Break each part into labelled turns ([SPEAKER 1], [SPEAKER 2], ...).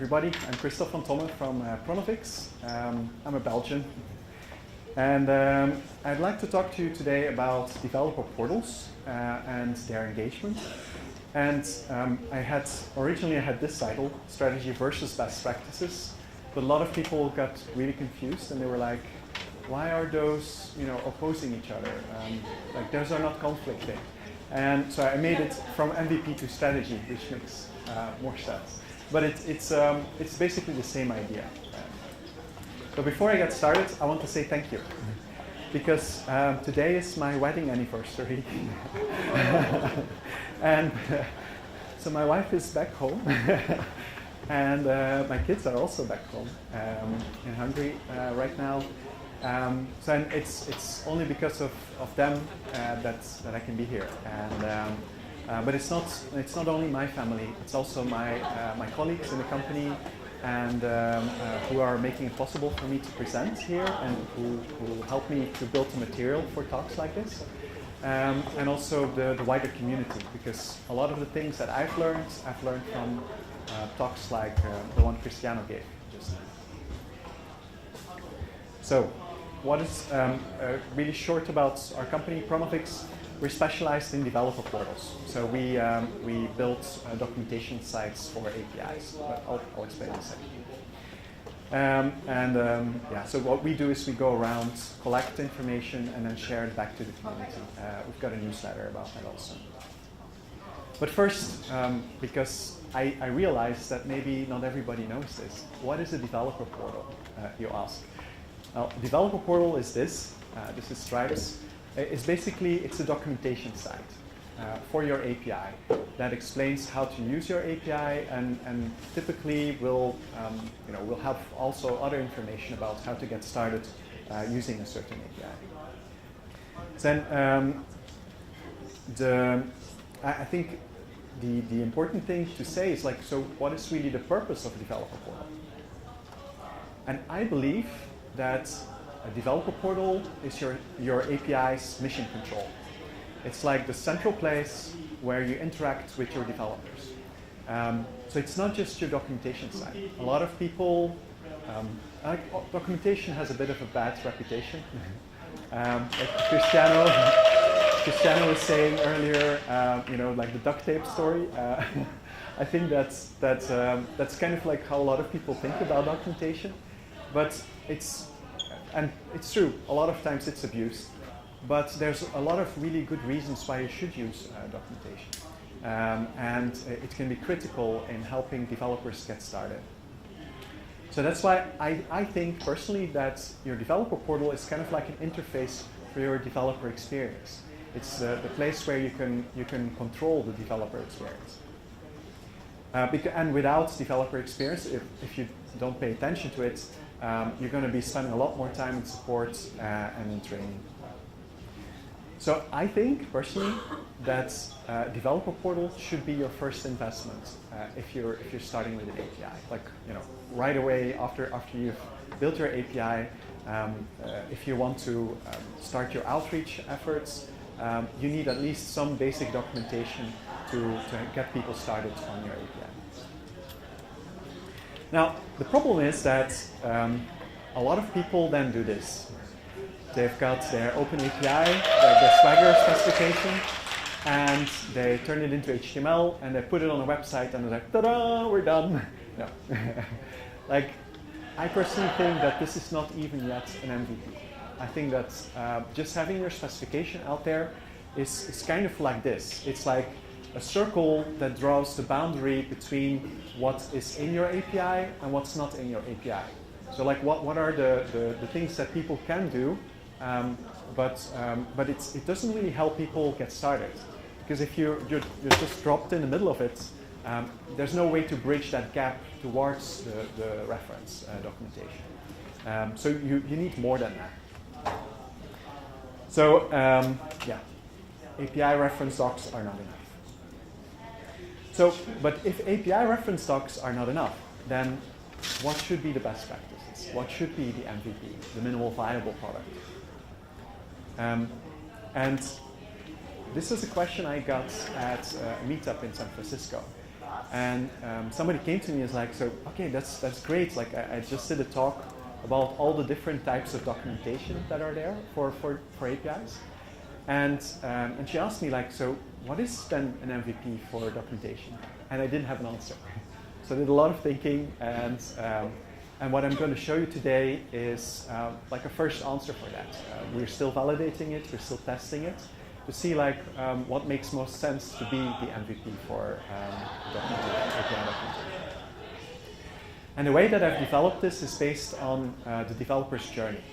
[SPEAKER 1] everybody. I'm Christophe van Tomme from Pronovix. I'm a Belgian. And I'd like to talk to you today about developer portals and their engagement. And originally I had this title, Strategy versus Best Practices, but a lot of people got really confused and they were like, why are those opposing each other? Like those are not conflicting. And so I made it from MVP to strategy, which makes more sense. But it's basically the same idea. So before I get started, I want to say thank you. Because today is my wedding anniversary. And so my wife is back home. And my kids are also back home in Hungary right now. So it's only because of them that I can be here. And but it's not only my family. It's also my colleagues in the company, and who are making it possible for me to present here, and who help me to build the material for talks like this, and also the wider community. Because a lot of the things that I've learned from talks like the one Cristiano gave just now. So, what is really short about our company, Pronovix? We're specialized in developer portals. So we build documentation sites for APIs. But I'll explain in a second. So what we do is we go around, collect information, and then share it back to the community. We've got a newsletter about that also. But first, because I realized that maybe not everybody knows this. What is a developer portal, you ask? Well, a developer portal is this. This is Stripes. It's a documentation site for your API that explains how to use your API, and typically will have also other information about how to get started using a certain API. Then I think the important thing to say is so what is really the purpose of a developer portal? And I believe that a developer portal is your API's mission control. It's like the central place where you interact with your developers. So it's not just your documentation site. A lot of people, documentation has a bit of a bad reputation. Like Cristiano was saying earlier, like the duct tape story. I think that's kind of like how a lot of people think about documentation, but it's true, a lot of times it's abused, but there's a lot of really good reasons why you should use documentation. And it can be critical in helping developers get started. So that's why I think personally that your developer portal is kind of like an interface for your developer experience. It's the place where you can control the developer experience. And without developer experience, if you don't pay attention to it, you're going to be spending a lot more time in support and in training. So I think personally that developer portal should be your first investment if you're starting with an API. Like right away after you've built your API, if you want to start your outreach efforts, you need at least some basic documentation to get people started on your API. Now, the problem is that a lot of people then do this. They've got their open API, their Swagger specification, and they turn it into HTML, and they put it on a website, and they're like, ta-da, we're done. No. I personally think that this is not even yet an MVP. I think that just having your specification out there is kind of like this. It's like a circle that draws the boundary between what is in your API and what's not in your API. So what are the things that people can do, but it doesn't really help people get started. Because if you're just dropped in the middle of it, there's no way to bridge that gap towards the reference documentation. So you need more than that. So API reference docs are not enough. So, but if API reference docs are not enough, then what should be the best practices? What should be the MVP, the minimal viable product? And this is a question I got at a meetup in San Francisco. And somebody came to me and was like, so, okay, that's great. Like, I just did a talk about all the different types of documentation that are there for APIs. And she asked me, like, so what is then an MVP for documentation? And I didn't have an answer. So I did a lot of thinking, and what I'm going to show you today is like a first answer for that. We're still validating it, we're still testing it, to see like what makes most sense to be the MVP for documentation, API documentation. And the way that I've developed this is based on the developer's journey.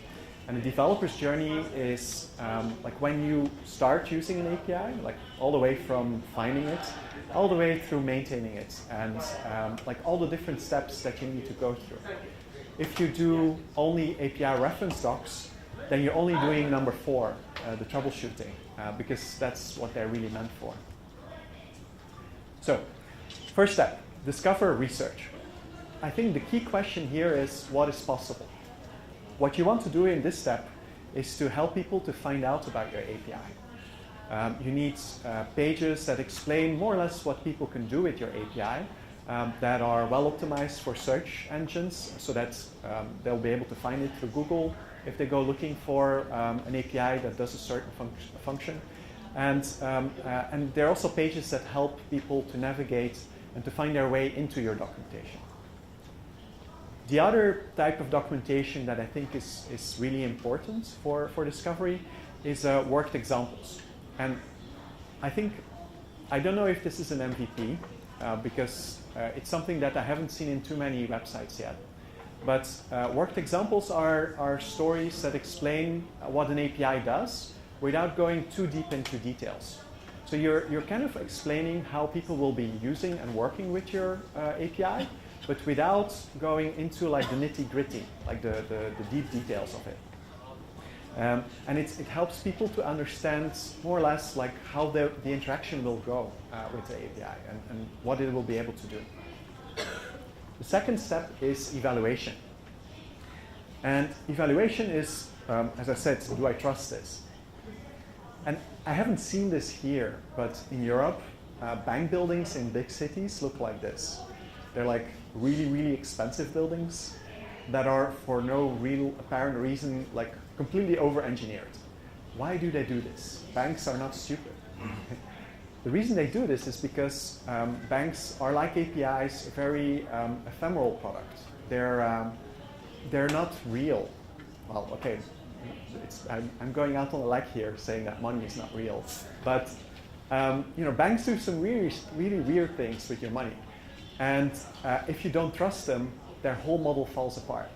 [SPEAKER 1] And the developer's journey is like when you start using an API, like all the way from finding it, all the way through maintaining it, and like all the different steps that you need to go through. If you do only API reference docs, then you're only doing number 4, the troubleshooting, because that's what they're really meant for. So, first step, discover research. I think the key question here is what is possible. What you want to do in this step is to help people to find out about your API. You need pages that explain more or less what people can do with your API, that are well optimized for search engines, so that they'll be able to find it through Google if they go looking for an API that does a certain function. And there are also pages that help people to navigate and to find their way into your documentation. The other type of documentation that I think is really important for discovery is worked examples. And I don't know if this is an MVP, because it's something that I haven't seen in too many websites yet. But worked examples are stories that explain what an API does without going too deep into details. So you're kind of explaining how people will be using and working with your API, but without going into like the nitty-gritty, like the deep details of it. And it helps people to understand more or less like how the interaction will go with the API and what it will be able to do. The second step is evaluation. And evaluation is, as I said, do I trust this? And I haven't seen this here, but in Europe, bank buildings in big cities look like this. They're like really, really expensive buildings that are for no real apparent reason like completely over-engineered. Why do they do this? Banks are not stupid. The reason they do this is because banks are like APIs, a very ephemeral product. They're not real. Well, okay, I'm going out on a leg here saying that money is not real. But banks do some really, really weird things with your money. And if you don't trust them, their whole model falls apart.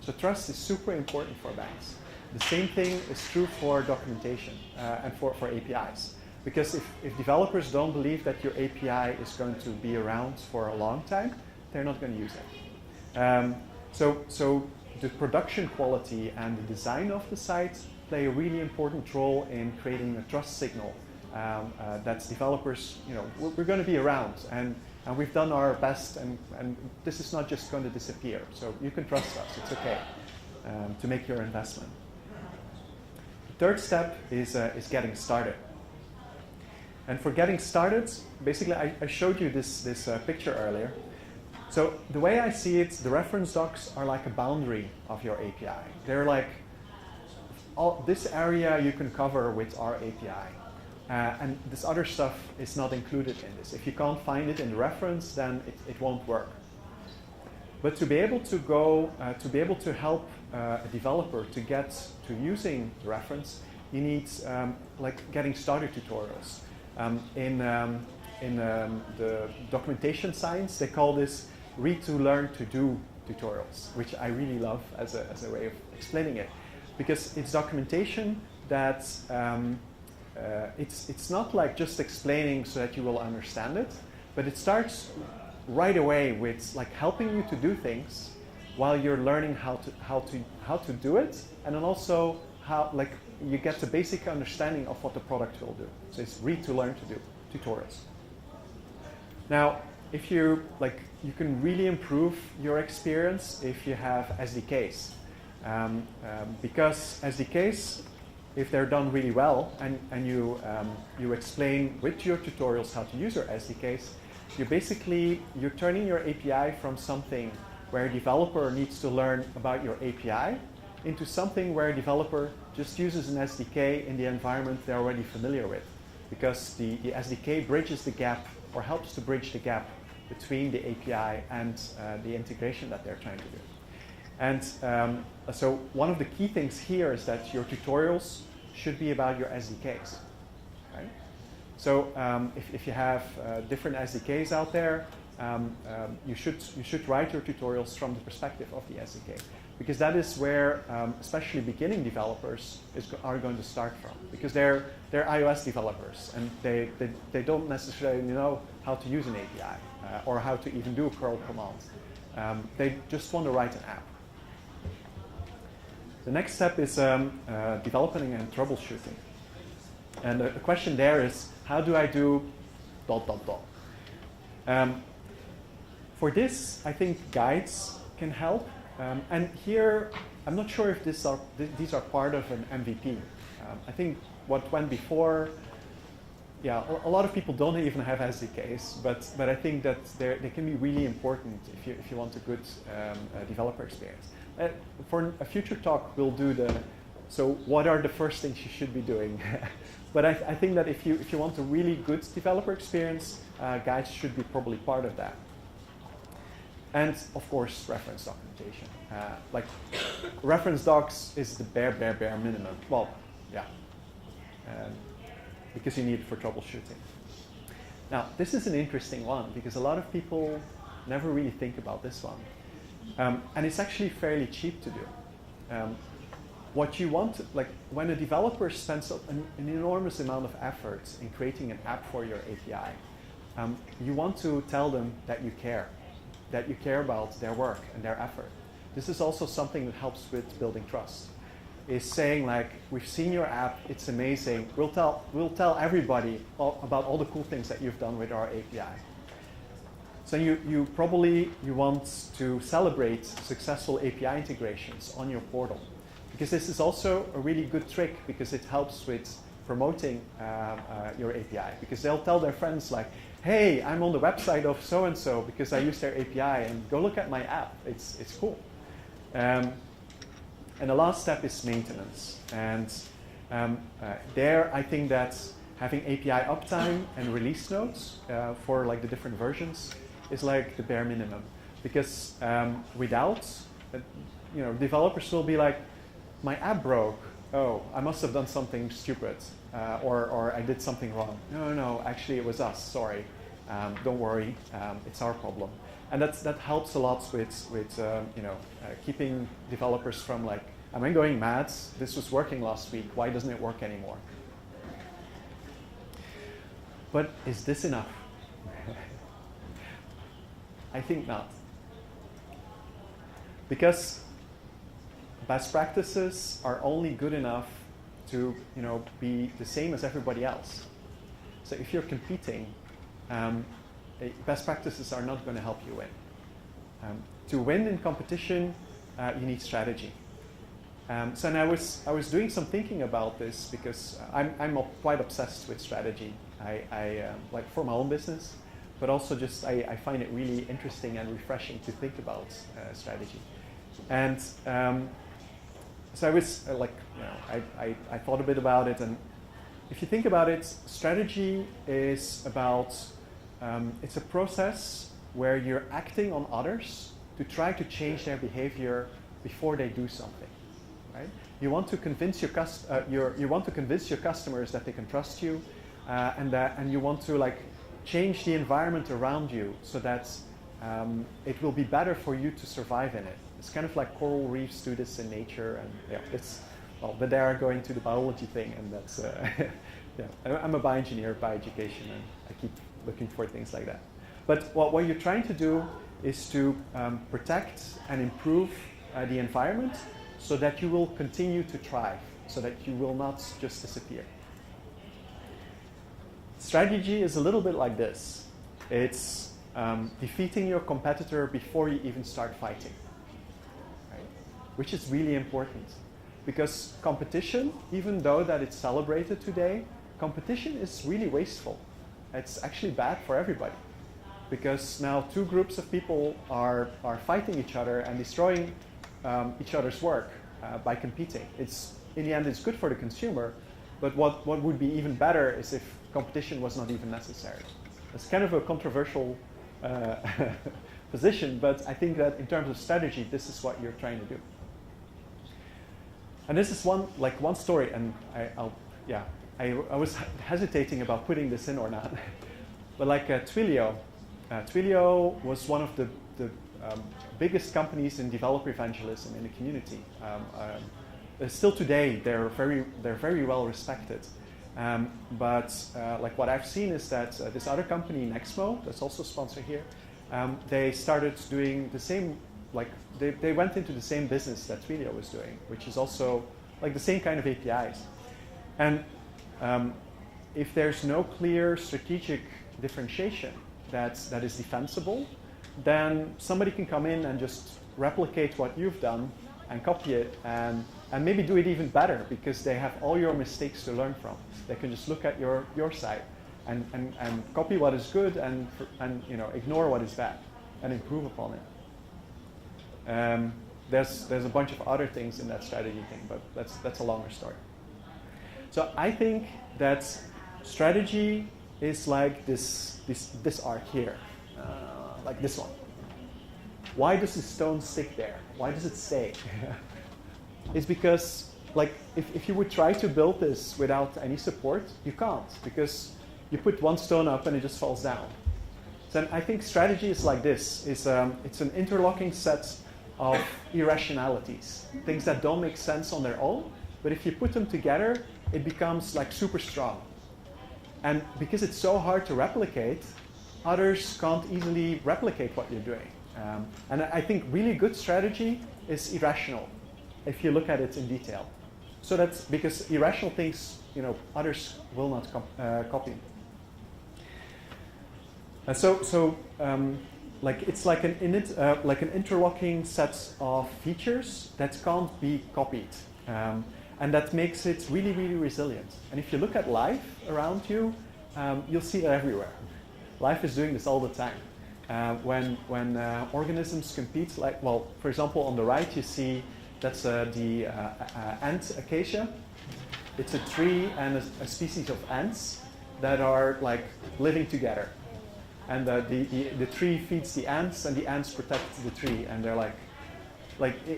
[SPEAKER 1] So trust is super important for banks. The same thing is true for documentation and for APIs. Because if developers don't believe that your API is going to be around for a long time, they're not going to use it. So the production quality and the design of the site play a really important role in creating a trust signal that developers, we're going to be around. And we've done our best, and this is not just going to disappear. So you can trust us. It's okay to make your investment. The third step is getting started. And for getting started, basically, I showed you this picture earlier. So the way I see it, the reference docs are like a boundary of your API. They're like, this area you can cover with our API. And this other stuff is not included in this. If you can't find it in the reference, then it won't work. But to be able to help a developer to get to using the reference, you need like getting started tutorials. In the documentation science, they call this read to learn to do tutorials, which I really love as a way of explaining it, because it's documentation that it's not like just explaining so that you will understand it, but it starts right away with like helping you to do things while you're learning how to do it, and then also how like you get the basic understanding of what the product will do. So it's read to learn to do tutorials. Now, if you can really improve your experience if you have SDKs, because SDKs, if they're done really well and you explain with your tutorials how to use your SDKs, you're turning your API from something where a developer needs to learn about your API into something where a developer just uses an SDK in the environment they're already familiar with, because the SDK bridges the gap or helps to bridge the gap between the API and the integration that they're trying to do. And so one of the key things here is that your tutorials should be about your SDKs. Right? So if you have different SDKs out there, you should write your tutorials from the perspective of the SDK, because that is where especially beginning developers are going to start from, because they're iOS developers and they don't necessarily know how to use an API or how to even do a curl command. They just want to write an app. The next step is developing and troubleshooting. And the question there is, how do I do ... For this, I think guides can help. And here, I'm not sure if these are part of an MVP. I think what went before, yeah, a lot of people don't even have SDKs, but I think that they can be really important if you want a good developer experience. For a future talk, we'll do so what are the first things you should be doing? But I think that if you want a really good developer experience, guides should be probably part of that. And of course, reference documentation. Like reference docs is the bare minimum. Well, yeah, because you need it for troubleshooting. Now, this is an interesting one because a lot of people never really think about this one. And it's actually fairly cheap to do. What you want, like when a developer spends an enormous amount of effort in creating an app for your API, you want to tell them that you care about their work and their effort. This is also something that helps with building trust. Is saying like, we've seen your app, it's amazing. We'll tell everybody about all the cool things that you've done with our API. So you want to celebrate successful API integrations on your portal, because this is also a really good trick because it helps with promoting your API, because they'll tell their friends like, hey, I'm on the website of so-and-so because I use their API, and go look at my app, it's cool. And the last step is maintenance. And there I think that having API uptime and release notes for like the different versions is like the bare minimum. Because without, developers will be like, my app broke. Oh, I must have done something stupid, or I did something wrong. No, actually it was us, sorry. Don't worry, it's our problem. And that helps a lot with keeping developers from like, am I going mad? This was working last week, why doesn't it work anymore? But is this enough? I think not. Because best practices are only good enough to be the same as everybody else. So if you're competing, best practices are not going to help you win. To win in competition, you need strategy. So I was doing some thinking about this because I'm quite obsessed with strategy. I like for my own business, but also just I find it really interesting and refreshing to think about strategy. And so I was I thought a bit about it, and if you think about it, strategy is about it's a process where you're acting on others to try to change their behavior before they do something. Right? You want to convince your customers that they can trust you, and you want to like change the environment around you so that it will be better for you to survive in it. It's kind of like coral reefs do this in nature, and but they are going to the biology thing, and that's I'm a bioengineer by education, and I keep looking for things like that. But what you're trying to do is to protect and improve the environment so that you will continue to thrive, so that you will not just disappear. Strategy is a little bit like this. It's defeating your competitor before you even start fighting, right? Which is really important. Because competition, even though that it's celebrated today, competition is really wasteful. It's actually bad for everybody. because now two groups of people are fighting each other and destroying each other's work by competing. In the end, it's good for the consumer, but what would be even better is if competition was not even necessary. It's kind of a controversial position, but I think that in terms of strategy, this is what you're trying to do. And this is one story, and I was hesitating about putting this in or not. But like Twilio. Twilio was one of the biggest companies in developer evangelism in the community. Still today, they're very well respected. But like what I've seen is that this other company, Nexmo, that's also sponsored here, they started doing the same, like they went into the same business that Twilio was doing, which is also like the same kind of APIs. And if there's no clear strategic differentiation that is defensible, then somebody can come in and just replicate what you've done and copy it and maybe do it even better because they have all your mistakes to learn from. They can just look at your site and copy what is good and ignore what is bad and improve upon it. There's a bunch of other things in that strategy thing, but that's a longer story. So I think that strategy is like this arc here, like this one. Why does the stone stick there? Why does it stay? It's because, like, if you would try to build this without any support, you can't, because you put one stone up and it just falls down. So I think strategy is like this. It's an interlocking set of irrationalities, things that don't make sense on their own, but if you put them together, it becomes like super strong. And because it's so hard to replicate, others can't easily replicate what you're doing. And I think really good strategy is irrational if you look at it in detail. So that's because irrational things, others will not copy. It's like an interlocking set of features that can't be copied. And that makes it really, really resilient. And if you look at life around you, you'll see that everywhere. Life is doing this all the time. When organisms compete, for example, on the right you see that's the ant acacia. It's a tree and a species of ants that are like living together. And the tree feeds the ants and the ants protect the tree, and they're like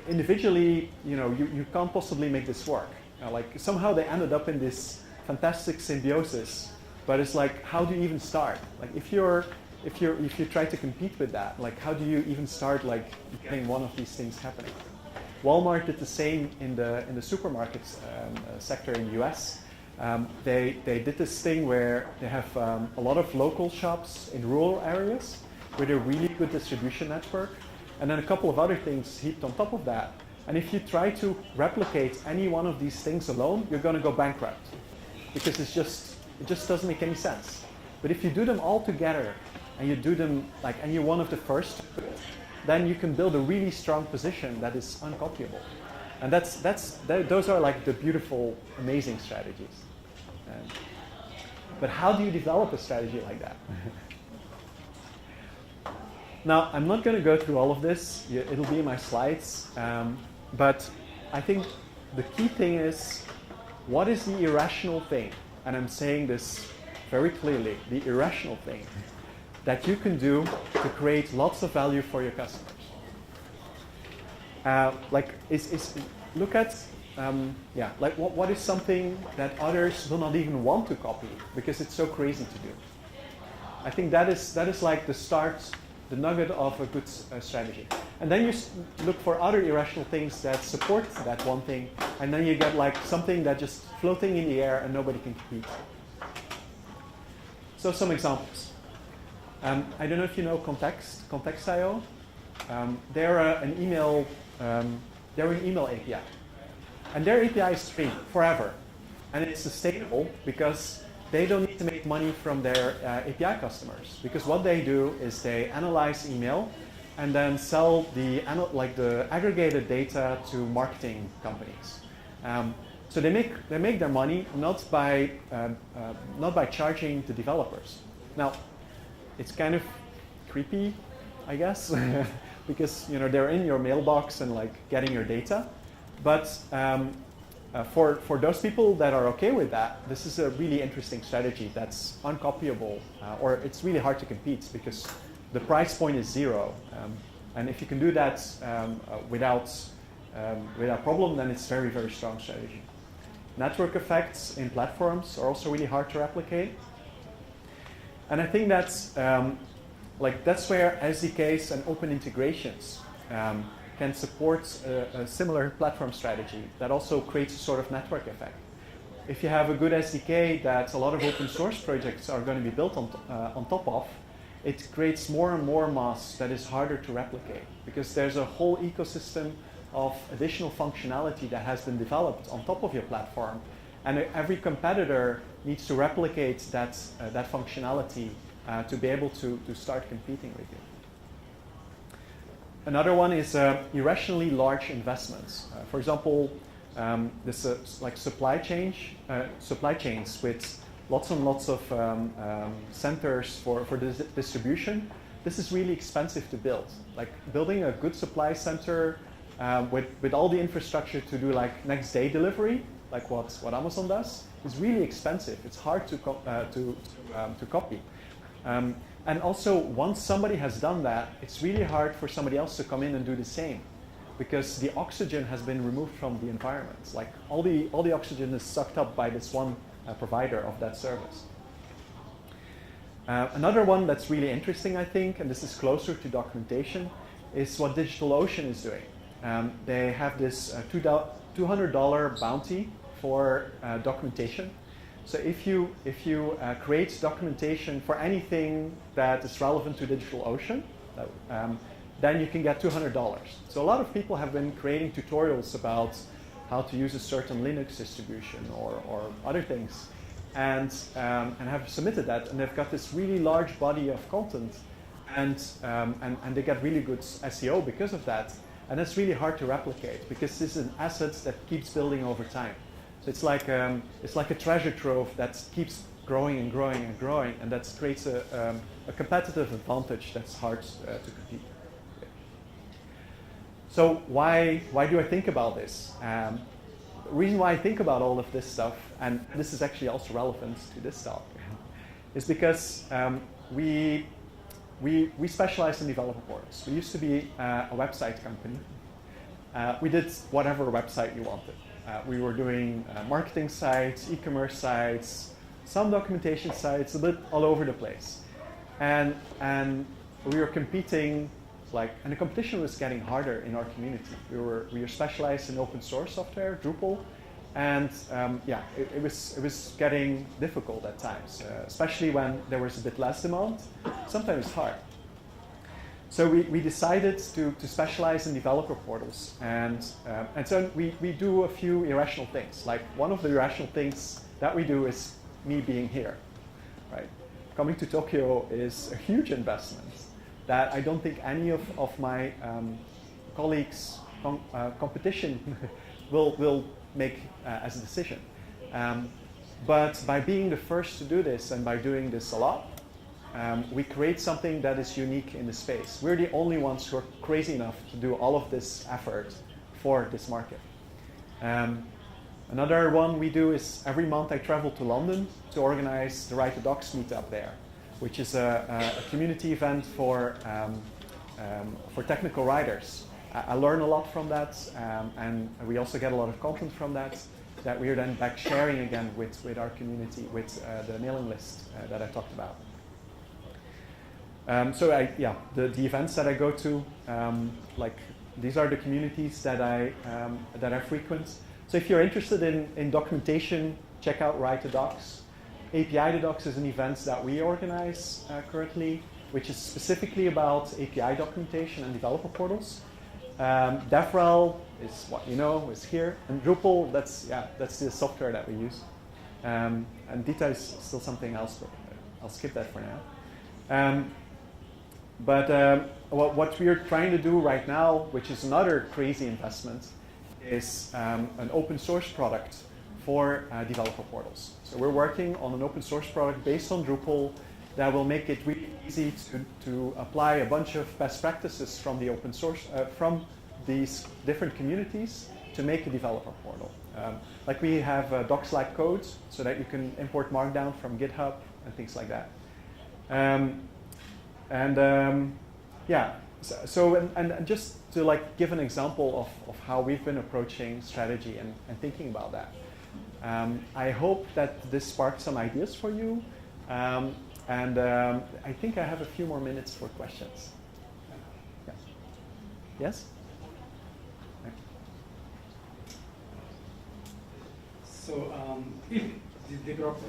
[SPEAKER 1] individually, you can't possibly make this work. Like somehow they ended up in this fantastic symbiosis, but it's like, how do you even start? Like if you try to compete with that, like how do you even start like getting one of these things happening? Walmart did the same in the supermarkets sector in the US. They did this thing where they have a lot of local shops in rural areas with a really good distribution network, and then a couple of other things heaped on top of that. And if you try to replicate any one of these things alone, you're going to go bankrupt because it just doesn't make any sense. But if you do them all together and you do them and you're one of the first, then you can build a really strong position that is uncopyable. And those are like the beautiful, amazing strategies. But how do you develop a strategy like that? Now, I'm not going to go through all of this. It'll be in my slides. But I think the key thing is, what is the irrational thing? And I'm saying this very clearly, the irrational thing that you can do to create lots of value for your customers. Look at, what is something that others will not even want to copy because it's so crazy to do. I think that is like the start, the nugget of a good strategy. And then you look for other irrational things that support that one thing, and then you get like something that just floating in the air and nobody can compete. So some examples. I don't know if you know Context.io. They're an email API. And their API is free forever. And it's sustainable because they don't need to make money from their API customers. Because what they do is they analyze email and then sell the aggregated data to marketing companies. So they make their money not by charging the developers. Now, it's kind of creepy, I guess, because they're in your mailbox and like getting your data. But for those people that are okay with that, this is a really interesting strategy that's uncopyable, or it's really hard to compete because the price point is zero. And if you can do that without problem, then it's very, very strong strategy. Network effects in platforms are also really hard to replicate. And I think that's where SDKs and open integrations can support a similar platform strategy that also creates a sort of network effect. If you have a good SDK that a lot of open source projects are going to be built on top of, it creates more and more mass that is harder to replicate because there's a whole ecosystem of additional functionality that has been developed on top of your platform, and every competitor needs to replicate that functionality to be able to start competing with you. Another one is irrationally large investments. For example, this like supply chains with lots and lots of centers for distribution. This is really expensive to build. Like building a good supply center with all the infrastructure to do like next day delivery, like what Amazon does, is really expensive. It's hard to copy. And also, once somebody has done that, it's really hard for somebody else to come in and do the same, because the oxygen has been removed from the environment. Like all the oxygen is sucked up by this one provider of that service. Another one that's really interesting, I think, and this is closer to documentation, is what DigitalOcean is doing. They have this $200 bounty for documentation. So if you create documentation for anything that is relevant to DigitalOcean, then you can get $200. So a lot of people have been creating tutorials about how to use a certain Linux distribution or other things, and have submitted that, and they've got this really large body of content, and they get really good SEO because of that. And that's really hard to replicate because this is an asset that keeps building over time. So it's like a treasure trove that keeps growing and growing and growing, and that creates a competitive advantage that's hard to compete with. So why do I think about this? The reason why I think about all of this stuff, and this is actually also relevant to this talk, is because we specialize in developer portals. We used to be a website company. We did whatever website you wanted. We were doing marketing sites, e-commerce sites, some documentation sites, a bit all over the place. And we were competing, and the competition was getting harder in our community. We were specialized in open source software, Drupal, and it was getting difficult at times, especially when there was a bit less demand. Sometimes hard. So we decided to specialize in developer portals, and so we do a few irrational things. Like one of the irrational things that we do is me being here, right? Coming to Tokyo is a huge investment that I don't think any of my colleagues' competition will make as a decision. But by being the first to do this and by doing this a lot, we create something that is unique in the space. We're the only ones who are crazy enough to do all of this effort for this market. Another one we do is every month I travel to London to organize the Write the Docs meetup there, which is a community event for technical writers. I learn a lot from that, and we also get a lot of content from that we are then back sharing again with our community, with the mailing list that I talked about. The events that I go to, these are the communities that I frequent. So if you're interested in documentation, check out Write the Docs. API the Docs is an event that we organize currently, which is specifically about API documentation and developer portals. DevRel is what you know, is here. And Drupal, that's the software that we use. And Dita is still something else, but I'll skip that for now. What we are trying to do right now, which is another crazy investment, is an open source product for developer portals. So we're working on an open source product based on Drupal that will make it really easy to apply a bunch of best practices from the open source, from these different communities to make a developer portal. Like we have docs-like code so that you can import Markdown from GitHub and things like that. Yeah, and just to like give an example of how we've been approaching strategy and thinking about that. I hope that this sparked some ideas for you. I think I have a few more minutes for questions. Yeah. Yes?
[SPEAKER 2] So if the developer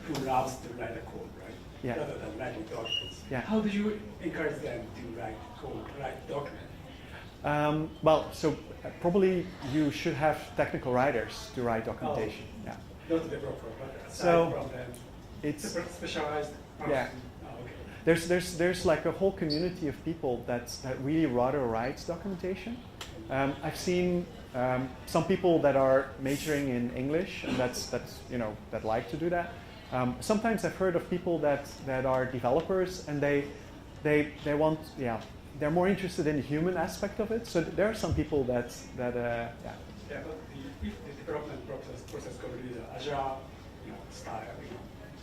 [SPEAKER 2] who loves to write a code, right,
[SPEAKER 1] yeah.
[SPEAKER 2] rather than writing documents,
[SPEAKER 1] yeah.
[SPEAKER 2] how do you encourage them to write code, write document?
[SPEAKER 1] Well, so probably you should have technical writers to write documentation.
[SPEAKER 2] Oh,
[SPEAKER 1] yeah.
[SPEAKER 2] Not the developer, but aside
[SPEAKER 1] So
[SPEAKER 2] from them,
[SPEAKER 1] it's
[SPEAKER 2] specialized person.
[SPEAKER 1] Yeah.
[SPEAKER 2] Oh, okay.
[SPEAKER 1] There's like a whole community of people that really rather write documentation. I've seen some people that are majoring in English, and that's that like to do that. Sometimes I've heard of people that are developers, and they want they're more interested in the human aspect of it. So there are some people that
[SPEAKER 2] Yeah, but if the development process going to be the agile, style,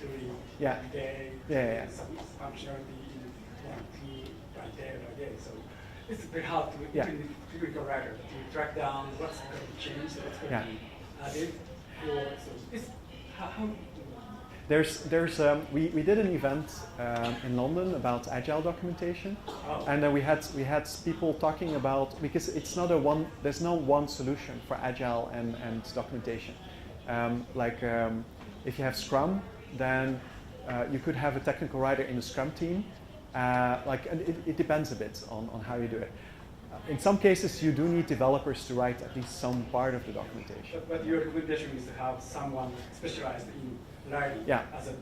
[SPEAKER 2] doing every day, some functionality in 1, 2, by day. So it's very hard to even the technical writer to track down what's going to change, what's going to be added. So it's how
[SPEAKER 1] we did an event in London about agile documentation, and then we had people talking about, because there's no one solution for agile and documentation. If you have Scrum, then you could have a technical writer in the Scrum team. And it depends a bit on how you do it. In some cases, you do need developers to write at least some part of the documentation.
[SPEAKER 2] But your recommendation is to have someone specialized in writing as a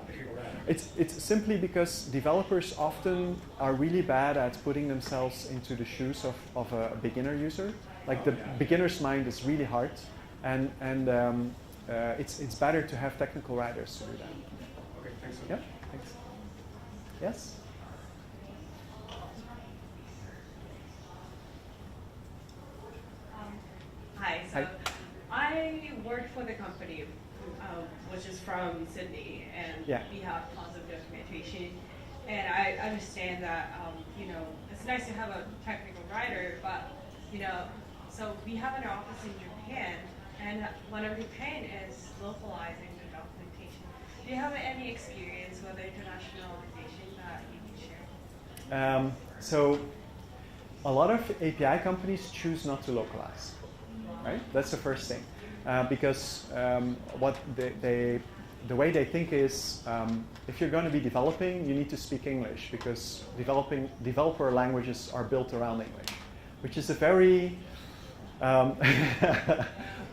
[SPEAKER 2] technical writer.
[SPEAKER 1] It's simply because developers often are really bad at putting themselves into the shoes of a beginner user. Like beginner's mind is really hard, and it's better to have technical writers to do that.
[SPEAKER 2] Okay, thanks.
[SPEAKER 1] Yeah, thanks. Yes.
[SPEAKER 3] Hi. So I work for the company, which is from Sydney, and we have tons of documentation. And I understand that it's nice to have a technical writer, but so we have an office in Japan, and one of the pain is localizing the documentation. Do you have any experience with internationalization that you can share?
[SPEAKER 1] So a lot of API companies choose not to localize. Right? That's the first thing, because what the way they think is, if you're going to be developing, you need to speak English, because developer languages are built around English, which is a very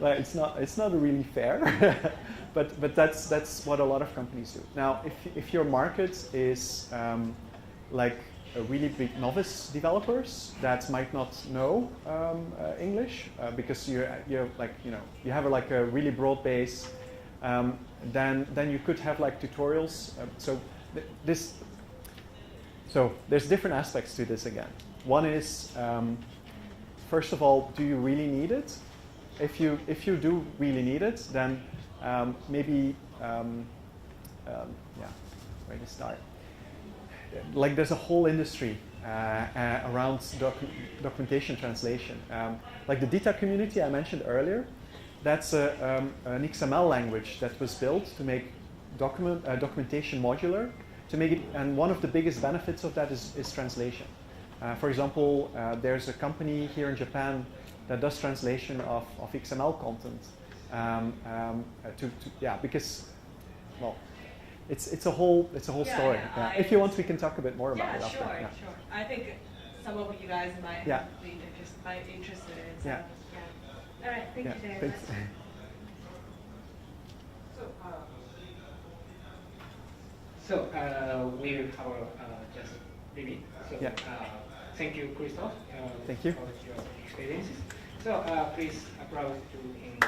[SPEAKER 1] it's not really fair, but that's what a lot of companies do. Now, if your market is like a really big novice developers that might not know English because you have a really broad base, then you could have like tutorials. So there's different aspects to this again. One is first of all, do you really need it? If you do really need it, then maybe where to start? Like there's a whole industry around documentation translation. Like the DITA community I mentioned earlier, that's an XML language that was built to make documentation modular, to make it, and one of the biggest benefits of that is translation. For example, there's a company here in Japan that does translation of XML content because, well, it's a whole story. If you want, we can talk a bit more about it after.
[SPEAKER 3] Sure. I think some of you guys might be interested in. So, All right, thank you very much.
[SPEAKER 4] So we have just limit. So thank you, Christoph.
[SPEAKER 1] Thank you
[SPEAKER 4] for your experiences. So please applaud to him.